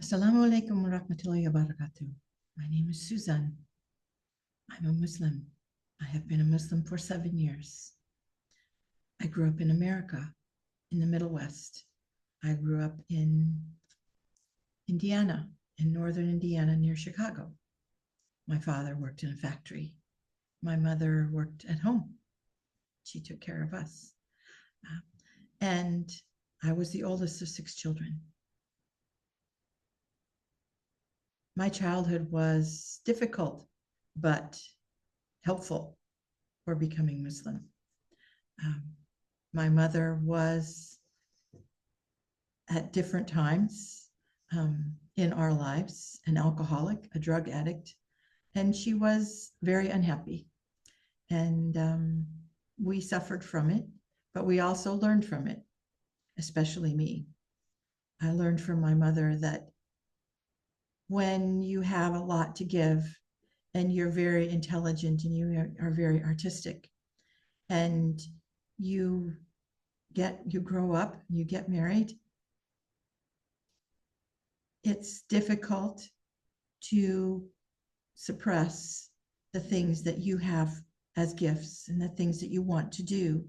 Assalamu alaikum wa rahmatullahi wa barakatuh. My name is Suzan. I'm a Muslim. I have been a Muslim for 7 years. I grew up in America, in the Middle West. I grew up in Indiana, in northern Indiana near Chicago. My father worked in a factory. My mother worked at home. She took care of us. And I was the oldest of 6 children. My childhood was difficult, but helpful for becoming Muslim. My mother was at different times in our lives an alcoholic, a drug addict, and she was very unhappy. And we suffered from it, but we also learned from it, especially me. I learned from my mother that when you have a lot to give and you're very intelligent and you are very artistic and you grow up, you get married, it's difficult to suppress the things that you have as gifts and the things that you want to do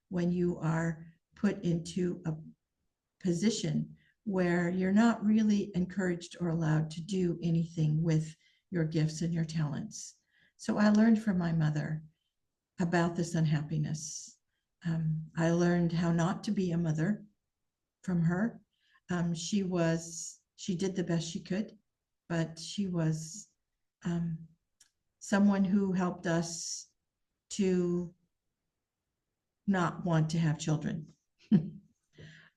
when you are put into a position where you're not really encouraged or allowed to do anything with your gifts and your talents. So I learned from my mother about this unhappiness. I learned how not to be a mother from her. She did the best she could, but she was someone who helped us to not want to have children.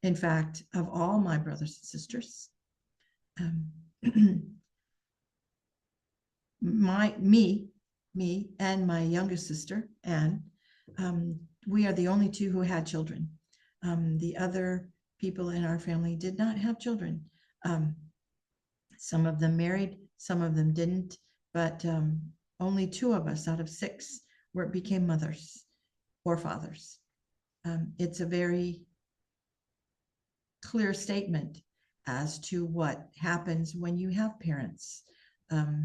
In fact, of all my brothers and sisters, me and my youngest sister, Anne, we are the only two who had children. The other people in our family did not have children. Some of them married, some of them didn't, but only 2 of us out of 6 became mothers or fathers. It's a very clear statement as to what happens when you have parents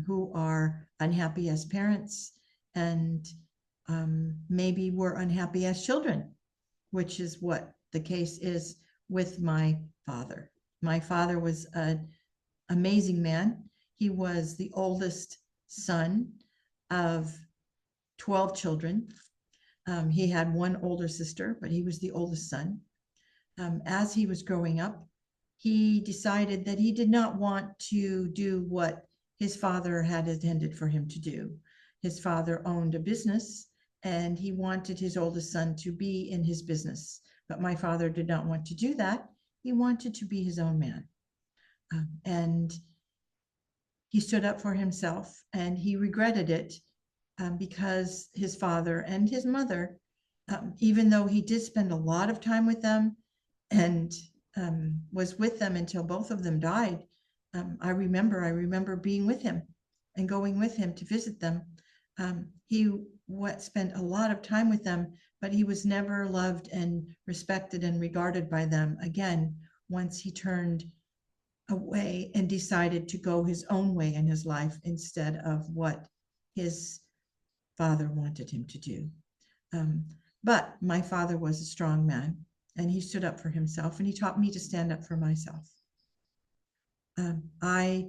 who are unhappy as parents and maybe were unhappy as children, which is what the case is with my father. My father was an amazing man. He was the oldest son of 12 children. He had one older sister, but he was the oldest son. As he was growing up, he decided that he did not want to do what his father had intended for him to do. His father owned a business, and he wanted his oldest son to be in his business. But my father did not want to do that. He wanted to be his own man. And he stood up for himself, and he regretted it because his father and his mother, even though he did spend a lot of time with them and was with them until both of them died. I remember being with him and going with him to visit them. He spent a lot of time with them, but he was never loved and respected and regarded by them again once he turned away and decided to go his own way in his life instead of what his father wanted him to do. But my father was a strong man, and he stood up for himself, and he taught me to stand up for myself. I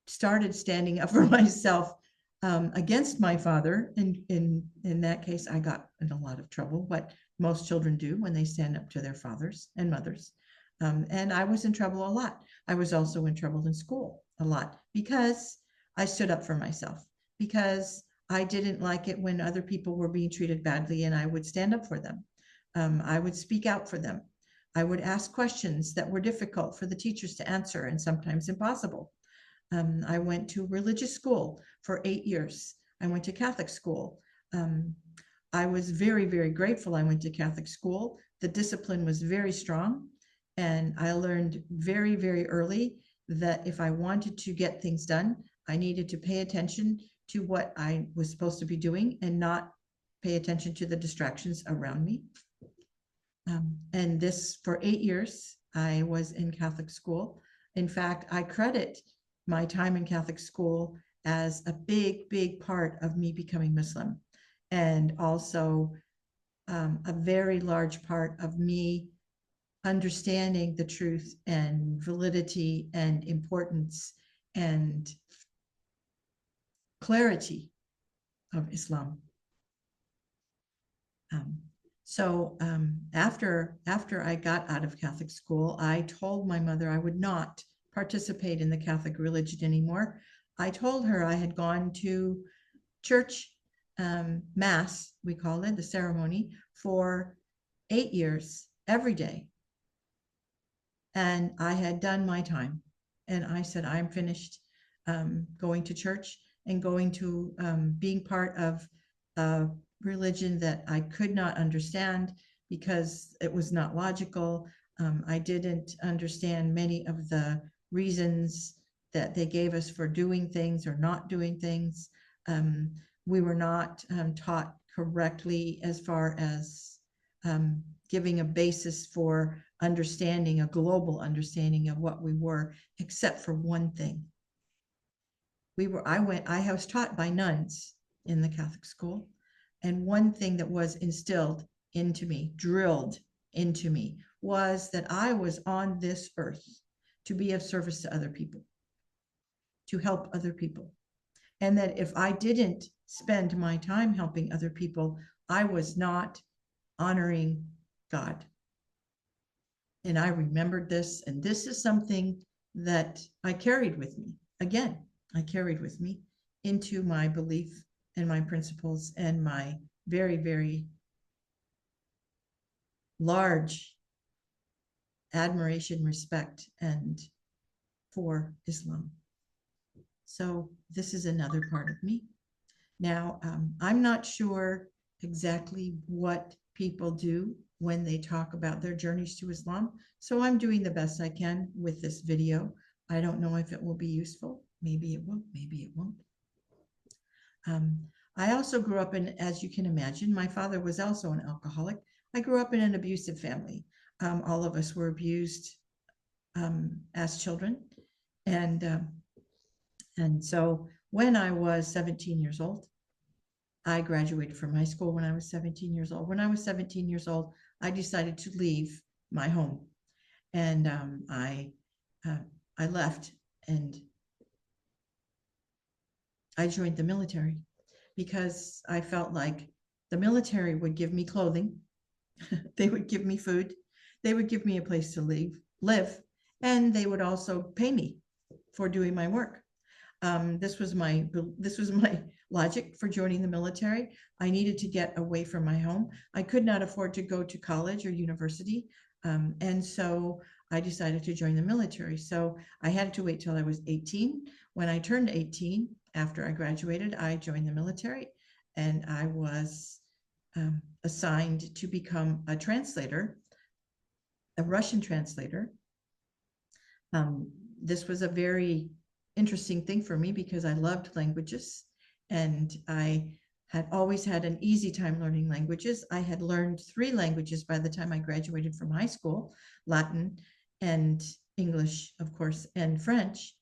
started standing up for myself against my father. In that case, I got in a lot of trouble, what most children do when they stand up to their fathers and mothers. And I was in trouble a lot. I was also in trouble in school a lot because I stood up for myself, because I didn't like it when other people were being treated badly, and I would stand up for them. I would speak out for them. I would ask questions that were difficult for the teachers to answer and sometimes impossible. I went to religious school for 8 years. I went to Catholic school. I was very, very grateful I went to Catholic school. The discipline was very strong, and I learned very, very early that if I wanted to get things done, I needed to pay attention to what I was supposed to be doing and not pay attention to the distractions around me. And this, for 8 years, I was in Catholic school. In fact, I credit my time in Catholic school as a big, big part of me becoming Muslim, and also a very large part of me understanding the truth and validity and importance and clarity of Islam. Um, after I got out of Catholic school, I told my mother I would not participate in the Catholic religion anymore. I told her I had gone to church, mass, we call it, the ceremony, for 8 years every day. And I had done my time. And I said, I'm finished going to church and going to being part of a religion that I could not understand because it was not logical. I didn't understand many of the reasons that they gave us for doing things or not doing things. We were not taught correctly as far as giving a basis for understanding, a global understanding of what we were, except for one thing. I was taught by nuns in the Catholic school. And one thing that was instilled into me, drilled into me, was that I was on this earth to be of service to other people, to help other people. And that if I didn't spend my time helping other people, I was not honoring God. And I remembered this, and this is something that I carried with me. Again, I carried with me into my belief and my principles and my very, very large admiration, respect, and for Islam. So this is another part of me. Now, I'm not sure exactly what people do when they talk about their journeys to Islam. So I'm doing the best I can with this video. I don't know if it will be useful. Maybe it will, maybe it won't. I also grew up in, as you can imagine, my father was also an alcoholic. I grew up in an abusive family. All of us were abused as children. And so when I was 17 years old, I graduated from high school when I was 17 years old. When I was 17 years old, I decided to leave my home. And I left and I joined the military because I felt like the military would give me clothing. They would give me food. They would give me a place to live, and they would also pay me for doing my work. This was my logic for joining the military. I needed to get away from my home. I could not afford to go to college or university. And so I decided to join the military. So I had to wait till I was 18. When I turned 18, after I graduated, I joined the military, and I was assigned to become a translator, a Russian translator. This was a very interesting thing for me because I loved languages, and I had always had an easy time learning languages. I had learned 3 languages by the time I graduated from high school: Latin and English, of course, and French.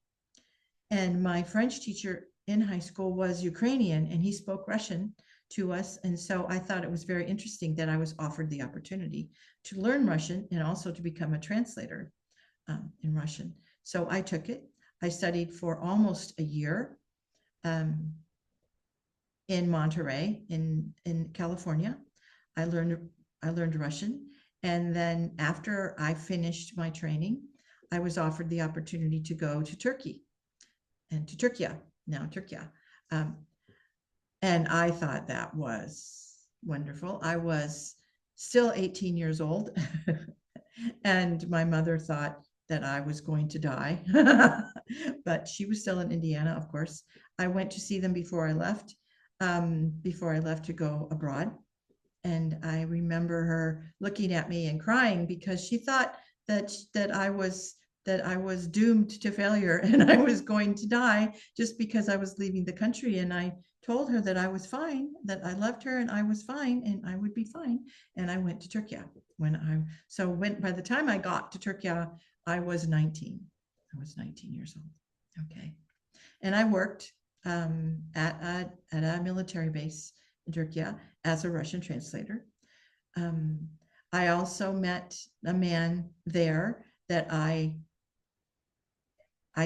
And my French teacher in high school was Ukrainian, and he spoke Russian to us. And so I thought it was very interesting that I was offered the opportunity to learn Russian and also to become a translator in Russian. So I took it. I studied for almost a year in Monterey, in California. I learned Russian. And then after I finished my training, I was offered the opportunity to go to Turkey and to Turkey, now Turkey. And I thought that was wonderful. I was still 18 years old, and my mother thought that I was going to die, but she was still in Indiana, of course. I went to see them before I left to go abroad. And I remember her looking at me and crying because she thought that I was doomed to failure and I was going to die just because I was leaving the country. And I told her that I was fine, that I loved her and I was fine and I would be fine. And I went to Turkey by the time I got to Turkey, I was 19. I was 19 years old. Okay. And I worked at a military base in Turkey as a Russian translator. Um, I also met a man there that I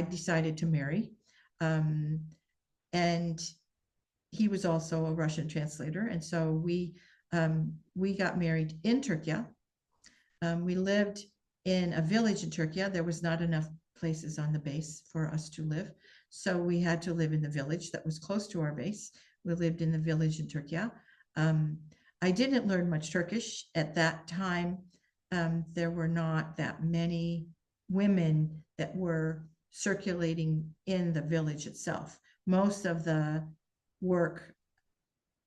decided to marry. And he was also a Russian translator. And so we got married in Turkey. We lived in a village in Turkey. There was not enough places on the base for us to live. So we had to live in the village that was close to our base. We lived in the village in Turkey. I didn't learn much Turkish at that time. There were not that many women that were circulating in the village itself. Most of the work,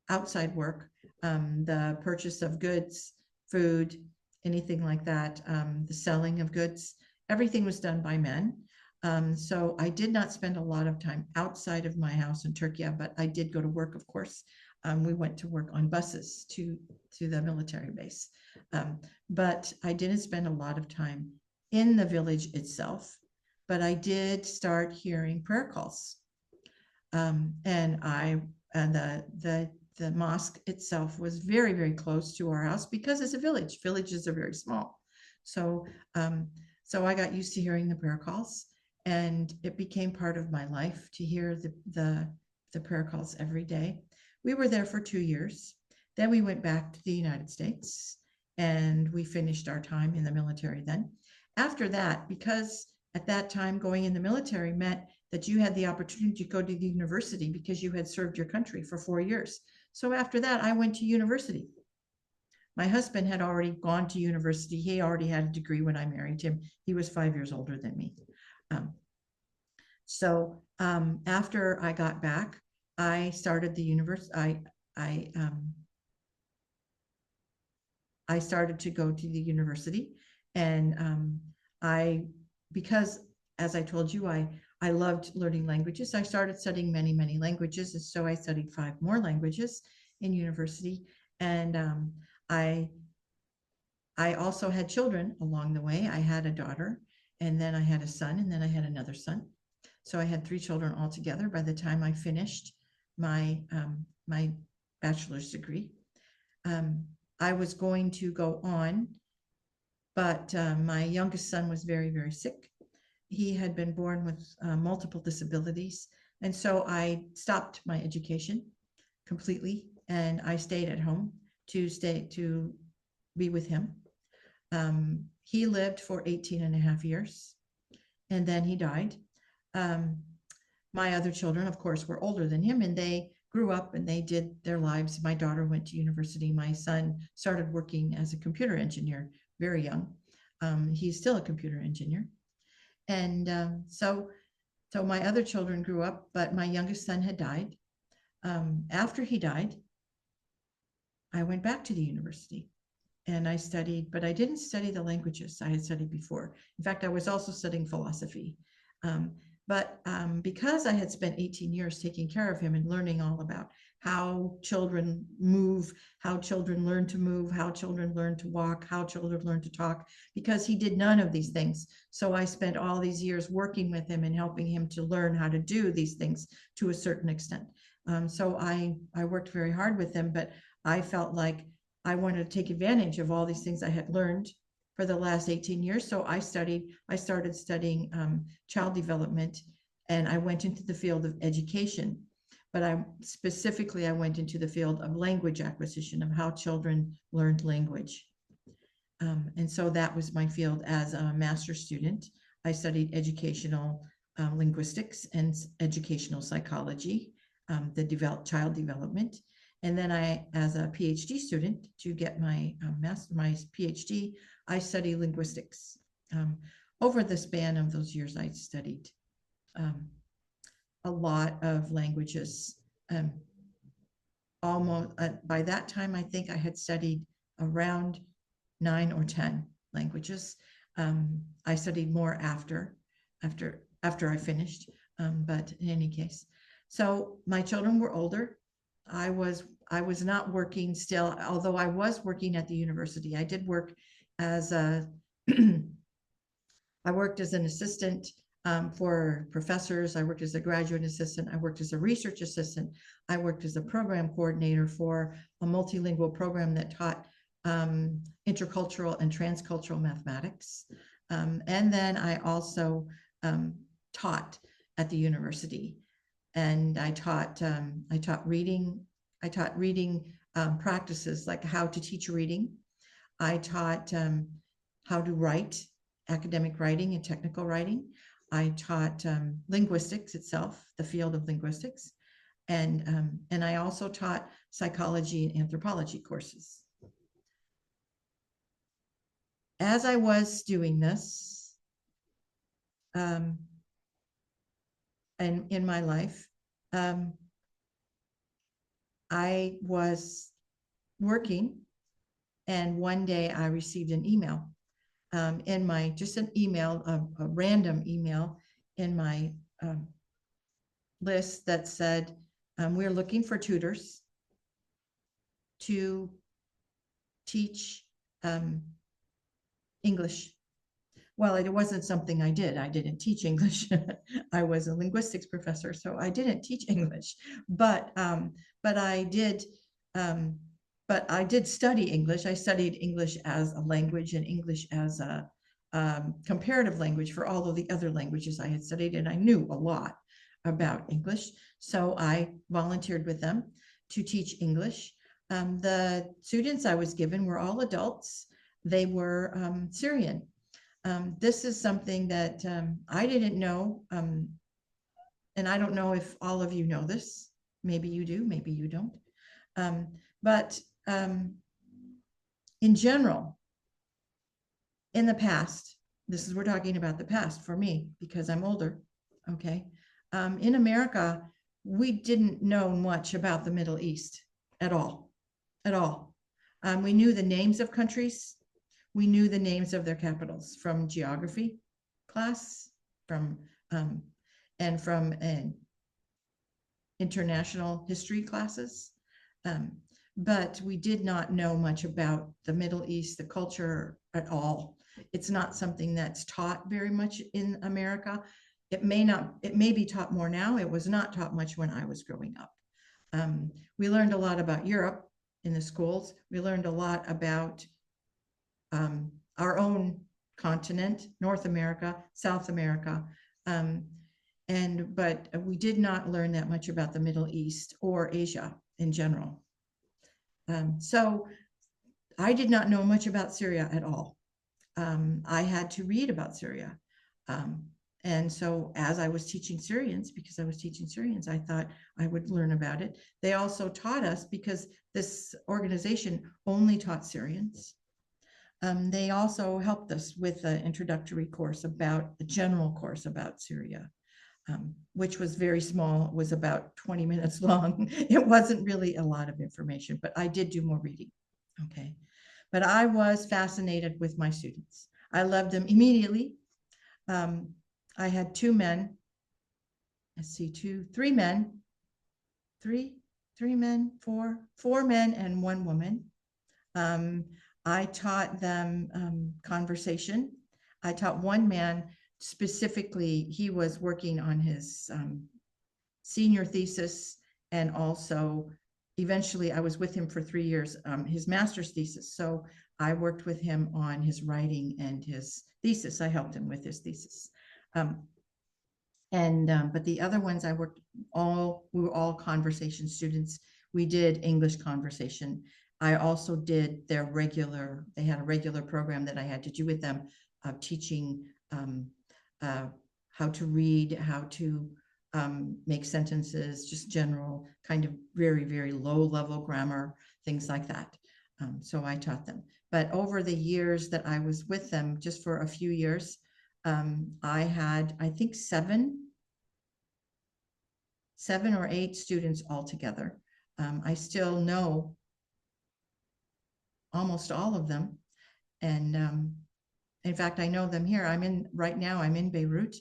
outside work, the purchase of goods, food, anything like that, the selling of goods, everything was done by men. So I did not spend a lot of time outside of my house in Turkey, but I did go to work, of course. We went to work on buses to the military base. But I didn't spend a lot of time in the village itself, but I did start hearing prayer calls. And the mosque itself was very, very close to our house because it's a village. Villages are very small. So I got used to hearing the prayer calls, and it became part of my life to hear the prayer calls every day. We were there for 2 years. Then we went back to the United States, and we finished our time in the military then. After that, because at that time going in the military meant that you had the opportunity to go to the university because you had served your country for 4 years. So after that, I went to university. My husband had already gone to university. He already had a degree when I married him. He was 5 years older than me. After I got back, I started the university. I started to go to the university, and because, as I told you, I loved learning languages. I started studying many, many languages. And so I studied 5 more languages in university. And I also had children along the way. I had a daughter, and then I had a son, and then I had another son. So I had 3 children altogether by the time I finished my bachelor's degree. I was going to go on, but my youngest son was very, very sick. He had been born with multiple disabilities. And so I stopped my education completely, and I stayed at home to be with him. He lived for 18 and a half years, and then he died. My other children, of course, were older than him, and they grew up and they did their lives. My daughter went to university. My son started working as a computer engineer very young. He's still a computer engineer. And so my other children grew up, but my youngest son had died. After he died, I went back to the university and I studied, but I didn't study the languages I had studied before. In fact, I was also studying philosophy. But because I had spent 18 years taking care of him and learning all about how children move, how children learn to move, how children learn to walk, how children learn to talk, because he did none of these things. So I spent all these years working with him and helping him to learn how to do these things to a certain extent. So I worked very hard with him, but I felt like I wanted to take advantage of all these things I had learned for the last 18 years. So I started studying child development, and I went into the field of education, but I went into the field of language acquisition, of how children learned language. And so that was my field as a master's student. I studied educational linguistics and educational psychology, child development. And then as a Ph.D. student, to get my Ph.D., I studied linguistics. Over the span of those years, I studied a lot of languages. By that time, I think I had studied around 9 or 10 languages. I studied more after I finished, but in any case. So my children were older. I was not working still, although I was working at the university. I did work as a I worked as an assistant for professors. I worked as a graduate assistant. I worked as a research assistant. I worked as a program coordinator for a multilingual program that taught intercultural and transcultural mathematics. And then I also taught at the university, and I taught reading. I taught reading practices, like how to teach reading. I taught how to write, academic writing and technical writing. I taught linguistics itself, the field of linguistics, and I also taught psychology and anthropology courses. As I was doing this, and in my life, I was working, and one day I received an email in my, just an email, a random email in my list that said, we're looking for tutors to teach English. Well, it wasn't something I did. I didn't teach English. I was a linguistics professor, so I didn't teach English. But I did. But I did study English. I studied English as a language and English as a comparative language for all of the other languages I had studied, and I knew a lot about English. So I volunteered with them to teach English. The students I was given were all adults. They were Syrian. This is something that I didn't know, and I don't know if all of you know this. Maybe you do, maybe you don't. But in general, in the past, this is, we're talking about the past for me because I'm older, okay? In America, we didn't know much about the Middle East at all, at all. We knew the names of countries. We knew the names of their capitals from geography class, from and from international history classes. But we did not know much about the Middle East, the culture at all. It's not something that's taught very much in America. It may be taught more now. It was not taught much when I was growing up. We learned a lot about Europe in the schools. We learned a lot about our own continent, North America, South America. But we did not learn that much about the Middle East or Asia in general. So I did not know much about Syria at all. I had to read about Syria. And so as I was teaching Syrians, because I was teaching Syrians, I thought I would learn about it. They also taught us, because this organization only taught Syrians. They also helped us with an introductory course about, a general course about Syria. Which was very small. It was about 20 minutes long. It wasn't really a lot of information, but I did do more reading. Okay. But I was fascinated with my students. I loved them immediately. I had two men. Let's see, three men, four men and one woman. I taught them conversation. I taught one man specifically, he was working on his senior thesis, and also eventually I was with him for 3 years, his master's thesis. So I worked with him on his writing and his thesis. I helped him with his thesis. But the other ones I worked, we were all conversation students. We did English conversation. I also did they had a regular program that I had to do with them of teaching how to read, how to make sentences, just general kind of very, very low level grammar, things like that. So I taught them. But over the years that I was with them, just for a few years, I had, I think, seven or eight students altogether. I still know almost all of them. And in fact, I know them here. Right now, I'm in Beirut.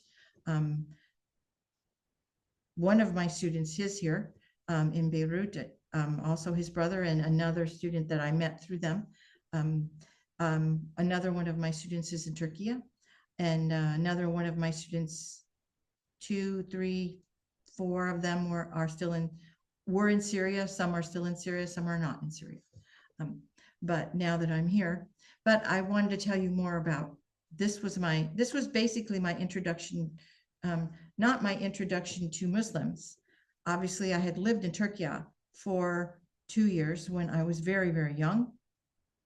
One of my students is here in Beirut, also his brother and another student that I met through them. Another one of my students is in Turkey, and another one of my students, two, three, four of them were in Syria. Some are still in Syria, some are not in Syria. But now that I'm here, but I wanted to tell you more about this was basically my introduction, not my introduction to Muslims. Obviously, I had lived in Turkey for 2 years when I was very, very young,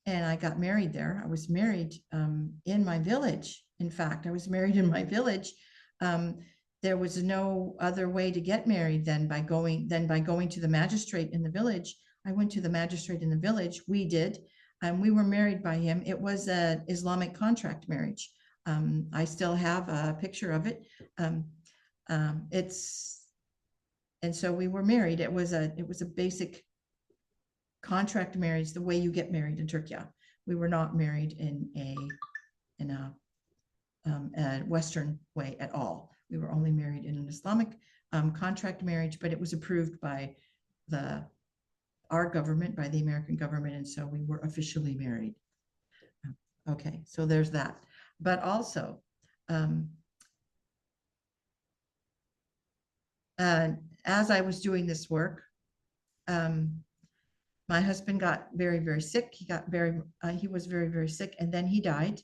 and I got married there. I was married in my village. In fact, I was married in my village. Um, there was no other way to get married than by going to the magistrate in the village. I went to the magistrate in the village. We did, and we were married by him. It was an Islamic contract marriage. I still have a picture of it. It's and so we were married. It was a basic contract marriage, the way you get married in Turkey. We were not married in a Western way at all. We were only married in an Islamic contract marriage, but it was approved by our government, by the American government, and so we were officially married. Okay, so there's that. But also, as I was doing this work, my husband got very, very sick. He was very, very sick, and then he died.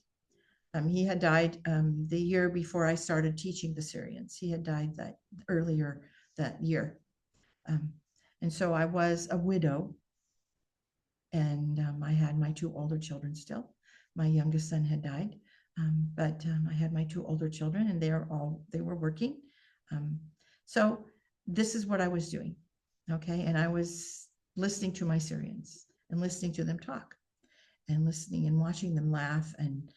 He had died the year before I started teaching the Syrians. He had died earlier that year. And so I was a widow, and I had my two older children still. My youngest son had died, but I had my two older children, and they were working. So this is what I was doing, okay? And I was listening to my Syrians and listening to them talk and listening and watching them laugh, and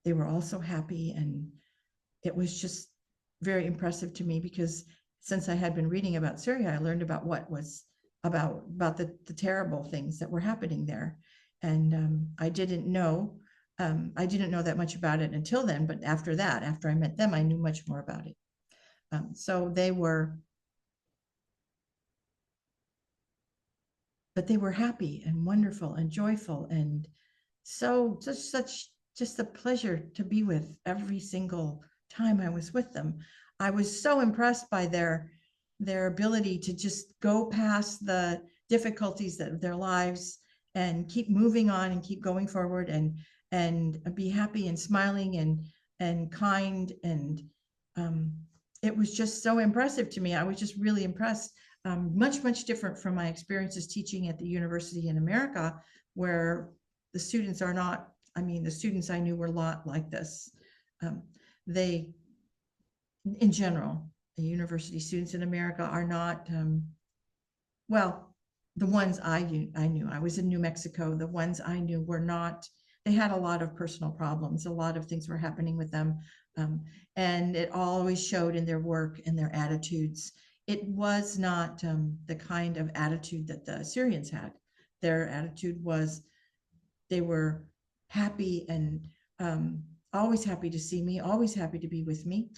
they were all so happy, and it was just very impressive to me, because since I had been reading about Syria, I learned about what was about the terrible things that were happening there, and I didn't know that much about it until then. But after that, after I met them, I knew much more about it. So they were happy and wonderful and joyful, and so just a pleasure to be with every single time I was with them. I was so impressed by their ability to just go past the difficulties of their lives and keep moving on and keep going forward, and be happy and smiling and kind, and it was just so impressive to me. I was just really impressed. Much different from my experiences teaching at the university in America, where the students are not, the students I knew were a lot like this. They, in general, the university students in America are not, well, the ones I knew, I was in New Mexico, the ones I knew were not, they had a lot of personal problems, a lot of things were happening with them, and it always showed in their work and their attitudes. It was not the kind of attitude that the Syrians had. Their attitude was, they were happy and always happy to see me, always happy to be with me,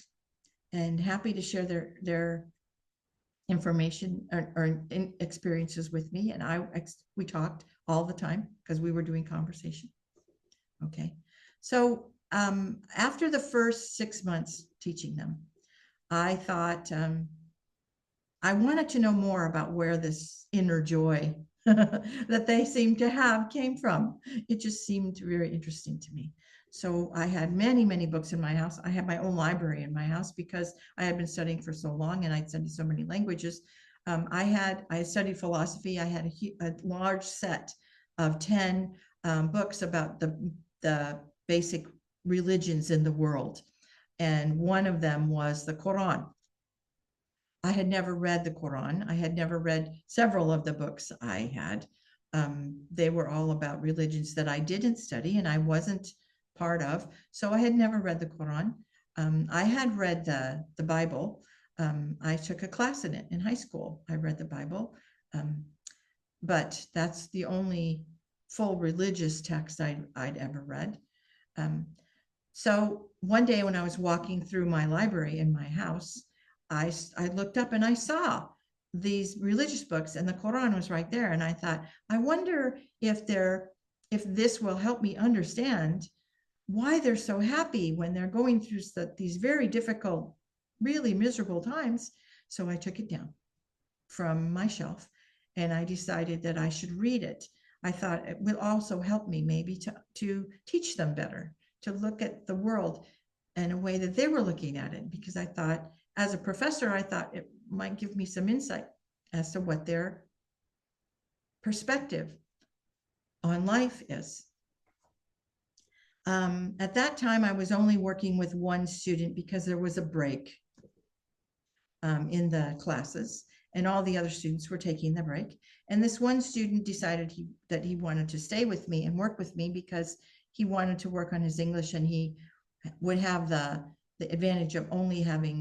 and happy to share their information or experiences with me. And we talked all the time because we were doing conversation. Okay, so after the first 6 months teaching them, I thought I wanted to know more about where this inner joy that they seemed to have came from. It just seemed very interesting to me. So I had many books in my house. I had my own library in my house because I had been studying for so long and I'd studied so many languages. I studied philosophy. I had a large set of 10 books about the basic religions in the world. And one of them was the Quran. I had never read the Quran. I had never read several of the books I had. They were all about religions that I didn't study and I wasn't part of. So I had never read the Quran. I had read the Bible. I took a class in it in high school. I read the Bible, but that's the only full religious text I'd ever read. So one day when I was walking through my library in my house, I looked up and I saw these religious books and the Quran was right there. And I thought, I wonder if if this will help me understand why they're so happy when they're going through these very difficult, really miserable times. So I took it down from my shelf and I decided that I should read it. I thought it will also help me maybe to teach them better, to look at the world in a way that they were looking at it. Because I thought, as a professor, I thought it might give me some insight as to what their perspective on life is. At that time, I was only working with one student because there was a break in the classes, and all the other students were taking the break. And this one student decided that he wanted to stay with me and work with me because he wanted to work on his English, and he would have the advantage of only having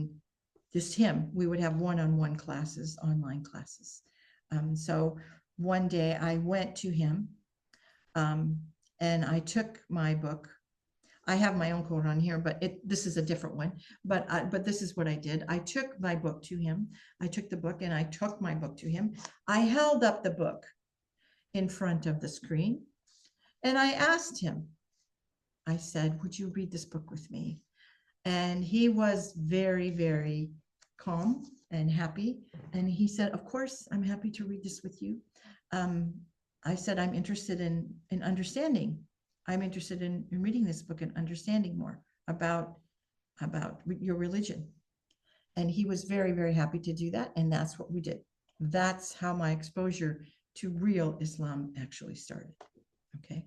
just him. We would have one-on-one classes, online classes. So one day I went to him and I took my book. I have my own Quran here, but this is a different one. But this is what I did. I took my book to him. I took the book and I took my book to him. I held up the book in front of the screen and I asked him, I said, would you read this book with me? And he was very, very calm and happy. And he said, of course, I'm happy to read this with you. I said, I'm interested in understanding. I'm interested in reading this book and understanding more about your religion. And he was very, very happy to do that. And that's what we did. That's how my exposure to real Islam actually started. Okay.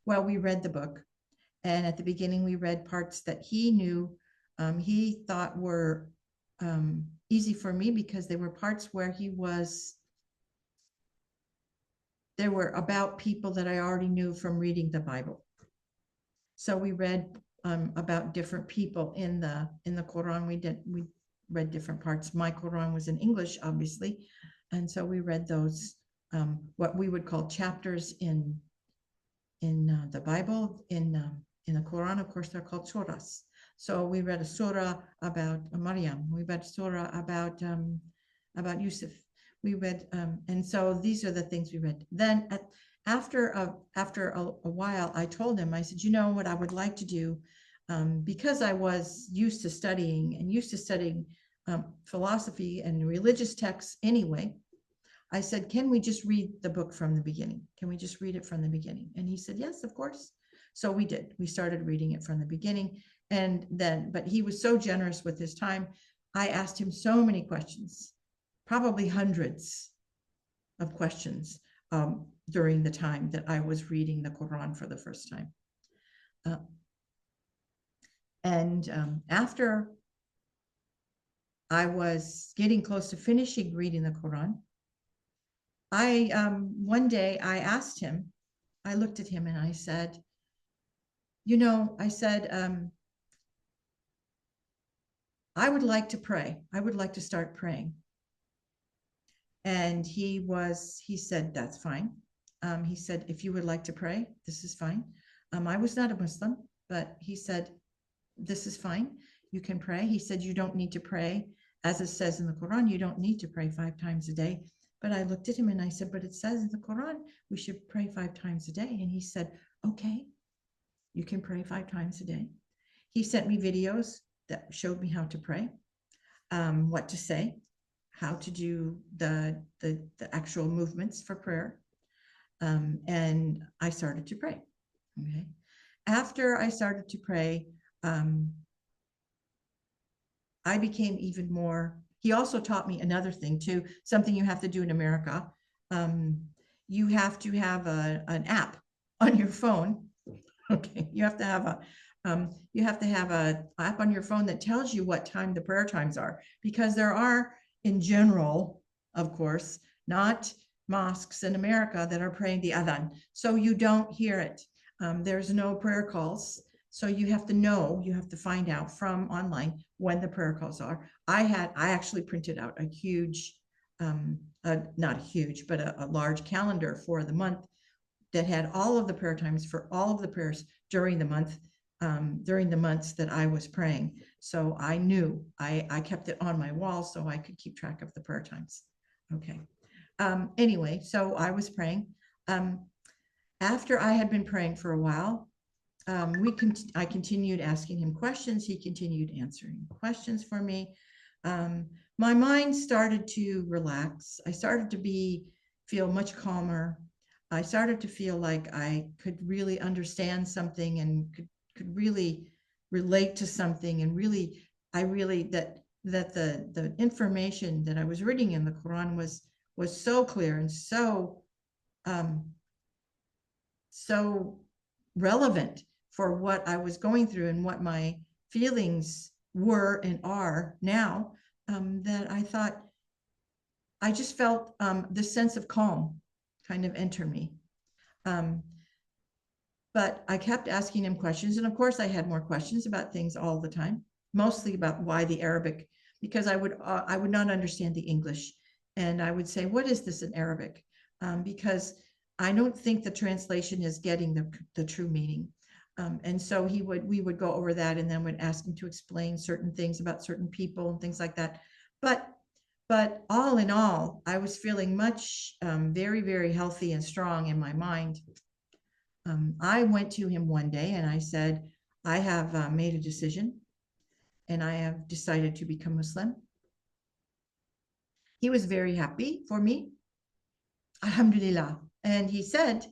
Well, we read the book. And at the beginning, we read parts that he knew, he thought were easy for me because they were parts where they were about people that I already knew from reading the Bible. So we read about different people in the Quran. We read different parts. My Quran was in English, obviously, and so we read those what we would call chapters in the Bible. In the Quran, of course, they're called surahs. So we read a surah about Maryam. We read a surah about Yusuf. We read, and so these are the things we read. Then after a while, I told him, I said, you know what I would like to do, because I was used to studying philosophy and religious texts anyway. I said, can we just read the book from the beginning? Can we just read it from the beginning? And he said, yes, of course. So we did. We started reading it from the beginning. And then, but he was so generous with his time. I asked him so many questions, probably hundreds of questions during the time that I was reading the Quran for the first time. After I was getting close to finishing reading the Quran, one day I asked him, I looked at him and I said, I would like to pray. I would like to start praying. And he said, that's fine. He said, if you would like to pray, this is fine. I was not a Muslim, but he said, this is fine. You can pray. He said, you don't need to pray. As it says in the Quran, you don't need to pray 5 times a day. But I looked at him and I said, but it says in the Quran, we should pray 5 times a day. And he said, okay, you can pray 5 times a day. He sent me videos that showed me how to pray, what to say, how to do the actual movements for prayer. And I started to pray. Okay. After I started to pray, I became even more. He also taught me another thing too, something you have to do in America. You have to have an app on your phone. Okay, you have to have a app on your phone that tells you what time the prayer times are, because there are, in general, of course, not mosques in America that are praying the adhan, so you don't hear it. There's no prayer calls, so you have to find out from online when the prayer calls are. I actually printed out a huge, not huge, but a large calendar for the month that had all of the prayer times for all of the prayers during the month, during the months that I was praying. So I knew, I kept it on my wall so I could keep track of the prayer times. Okay. Anyway, so I was praying. after I had been praying for a while, I continued asking him questions. He continued answering questions for me. My mind started to relax. I started to feel much calmer. I started to feel like I could really understand something and could really relate to something, and really, I really that the information that I was reading in the Quran was so clear and um, so relevant for what I was going through and what my feelings were and are now, that I thought, I just felt this sense of calm kind of enter me. Um, but I kept asking him questions. And of course, I had more questions about things all the time, mostly about why the Arabic, because I would not understand the English. And I would say, what is this in Arabic? Because I don't think the translation is getting the true meaning. And so we would go over that, and then would ask him to explain certain things about certain people and things like that. But all in all, I was feeling much, very, very healthy and strong in my mind. I went to him one day and I said, I have made a decision and I have decided to become Muslim. He was very happy for me. Alhamdulillah. And he said,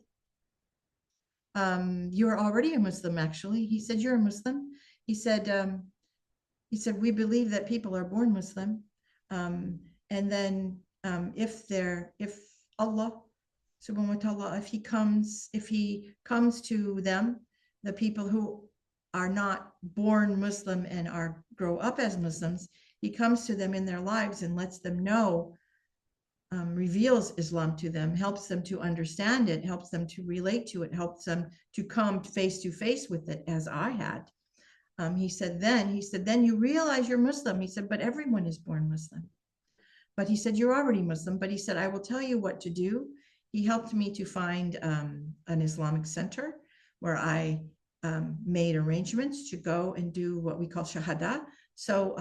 you're already a Muslim, actually. He said, you're a Muslim. He said, we believe that people are born Muslim. And then if Allah subhanahu wa ta'ala, if he comes to them, the people who are not born Muslim and grow up as Muslims, he comes to them in their lives and lets them know, reveals Islam to them, helps them to understand it, helps them to relate to it, helps them to come face to face with it, as I had. He said, then you realize you're Muslim. He said, but everyone is born Muslim. But he said, you're already Muslim. But he said, I will tell you what to do. He helped me to find an Islamic center where I made arrangements to go and do what we call shahada. So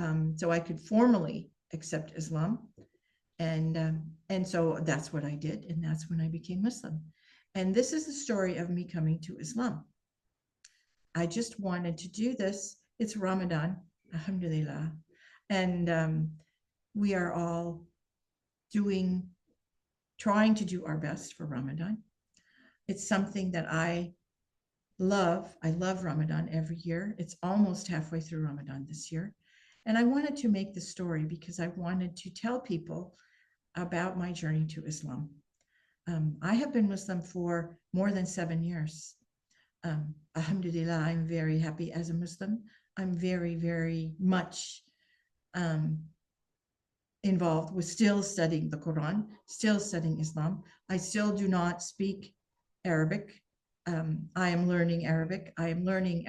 I could formally accept Islam. And so that's what I did. And that's when I became Muslim. And this is the story of me coming to Islam. I just wanted to do this. It's Ramadan, alhamdulillah. And we are all trying to do our best for Ramadan. It's something that I love. I love Ramadan every year. It's almost halfway through Ramadan this year. And I wanted to make the story because I wanted to tell people about my journey to Islam. I have been Muslim for more than 7 years. Alhamdulillah, I'm very happy as a Muslim. I'm very, very much involved with still studying the Quran, still studying Islam. I still do not speak Arabic. I am learning Arabic. I am learning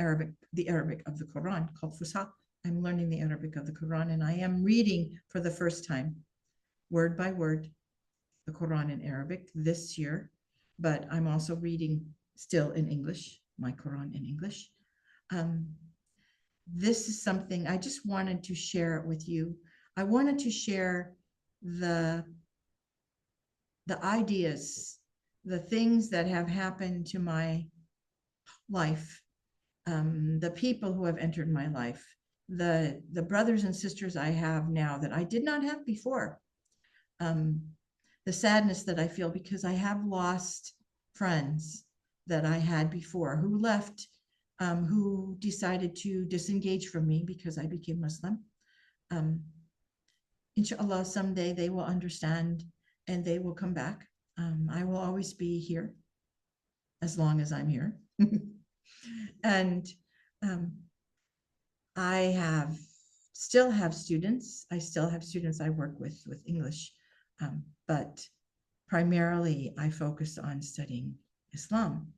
the Arabic of the Quran, called Fusha. I'm learning the Arabic of the Quran, and I am reading for the first time, word by word, the Quran in Arabic this year. But I'm also reading still in English, my Quran in English. This is something I just wanted to share it with you. I wanted to share the ideas, the things that have happened to my life, the people who have entered my life, the brothers and sisters I have now that I did not have before, the sadness that I feel because I have lost friends that I had before who left, who decided to disengage from me because I became Muslim. Inshallah, someday they will understand and they will come back. I will always be here as long as I'm here. And I still have students. I still have students I work with English, but primarily I focus on studying Islam.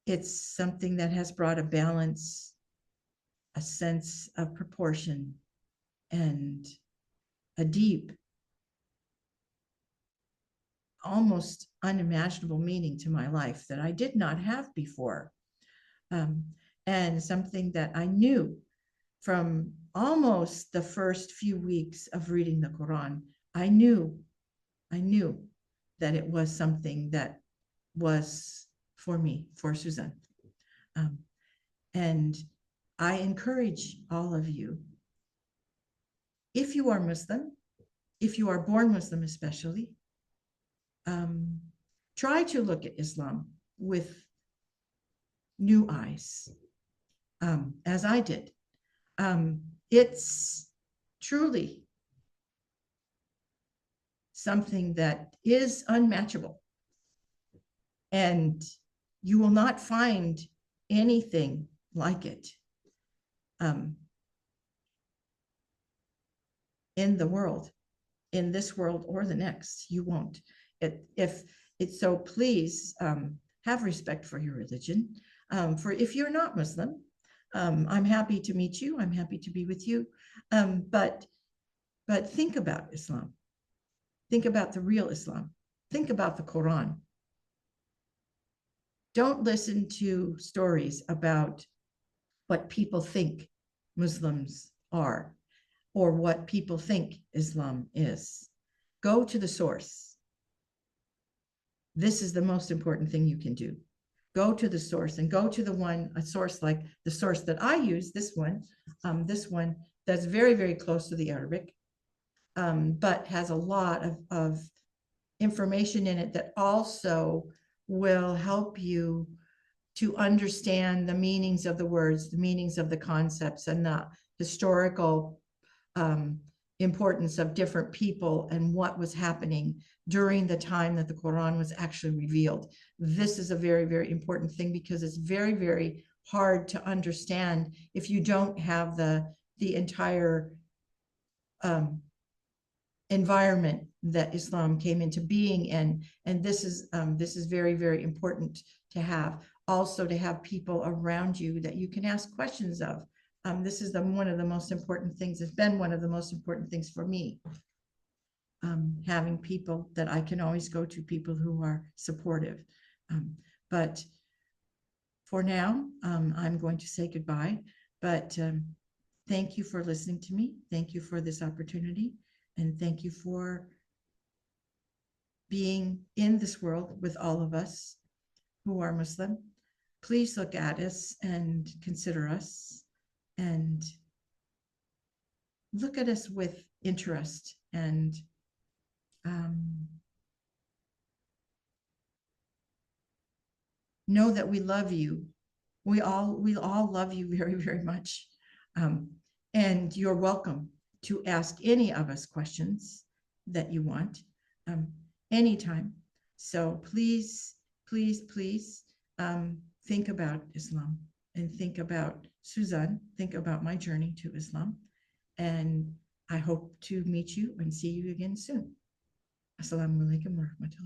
It's something that has brought a balance, a sense of proportion, and a deep, almost unimaginable meaning to my life that I did not have before. And something that I knew from almost the first few weeks of reading the Quran. I knew that it was something that was for me, for Suzan. Um, and I encourage all of you, if you are Muslim, if you are born Muslim especially, um, try to look at Islam with new eyes, as I did. It's truly something that is unmatchable. And you will not find anything like it in the world, in this world or the next. You won't. If it's so, please have respect for your religion. For if you're not Muslim, I'm happy to meet you. I'm happy to be with you. But think about Islam. Think about the real Islam. Think about the Quran. Don't listen to stories about what people think Muslims are or what people think Islam is. Go to the source. This is the most important thing you can do. Go to the source and go to a source like the source that I use, this one that's very, very close to the Arabic, but has a lot of information in it that also will help you to understand the meanings of the words, the meanings of the concepts, and the historical importance of different people and what was happening during the time that the Quran was actually revealed. This is a very, very important thing because it's very, very hard to understand if you don't have the entire environment that Islam came into being in. And this is very, very important to have. Also to have people around you that you can ask questions of. This is one of the most important things. It's been one of the most important things for me. Having people that I can always go to, people who are supportive. But for now, I'm going to say goodbye. But thank you for listening to me. Thank you for this opportunity. And thank you for being in this world with all of us who are Muslim. Please look at us and consider us and look at us with interest and know that we love you. We all love you very, very much. And you're welcome to ask any of us questions that you want anytime. So please, please, please think about Islam and think about Suzan, think about my journey to Islam. And I hope to meet you and see you again soon. Assalamu alaikum wa rahmatullah.